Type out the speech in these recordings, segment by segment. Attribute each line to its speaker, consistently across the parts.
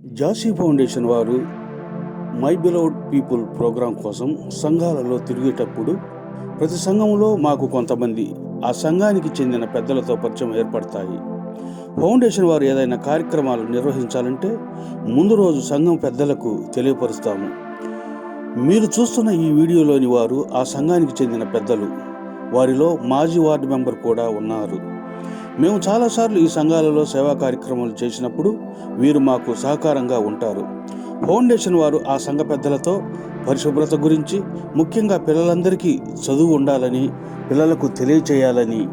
Speaker 1: జాషీ foundation వారు my beloved people programme కోసం సంఘాలలో తిరిగేటప్పుడు ప్రతి సంఘంలో మాకు కొంతమంది ఆ సంఘానికి చెందిన పెద్దలతో పరిచయం ఏర్పడతాయి. ఫౌండేషన్ వారు ఏదైనా కార్యక్రమాలు నిర్వహించాలంటే ముందు రోజు సంఘం పెద్దలకు తెలియపరుస్తాము. మీరు చూస్తున్న ఈ వీడియోలోని వారు ఆ సంఘానికి చెందిన పెద్దలు. వారిలో మాజీ వార్డు మెంబర్ కూడా ఉన్నారు. మేము చాలాసార్లు ఈ సంఘాలలో సేవా కార్యక్రమాలు చేసినప్పుడు వీరు మాకు సహకారంగా ఉంటారు. ఫౌండేషన్ వారు ఆ సంఘ పెద్దలతో పరిశుభ్రత గురించి, ముఖ్యంగా పిల్లలందరికీ చదువు ఉండాలని, పిల్లలకు తెలియచేయాలని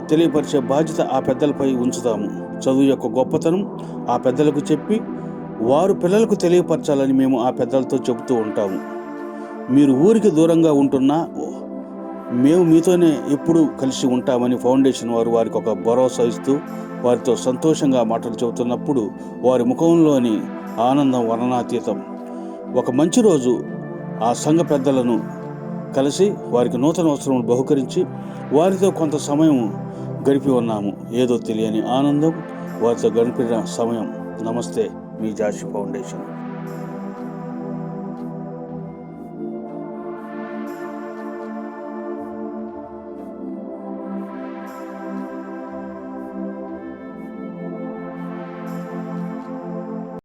Speaker 1: తెలియపరిచే బాధ్యత ఆ పెద్దలపై ఉంచుతాము. చదువు యొక్క గొప్పతనం ఆ పెద్దలకు చెప్పి వారు పిల్లలకు తెలియపరచాలని మేము ఆ పెద్దలతో చెబుతూ ఉంటాము. మీరు ఊరికి దూరంగా ఉంటున్నా మేము మీతోనే ఎప్పుడూ కలిసి ఉంటామని ఫౌండేషన్ వారు వారికి ఒక భరోసా ఇస్తూ వారితో సంతోషంగా మాటలు చెబుతున్నప్పుడు వారి ముఖంలోని ఆనందం వర్ణనాతీతం. ఒక మంచి రోజు ఆ సంఘ పెద్దలను కలిసి వారికి నూతన వస్త్రములు బహుకరించి వారితో కొంత సమయం గడిపి ఉన్నాము. ఏదో తెలియని ఆనందం వారితో గడిపిన సమయం. నమస్తే, మీ జాషి ఫౌండేషన్.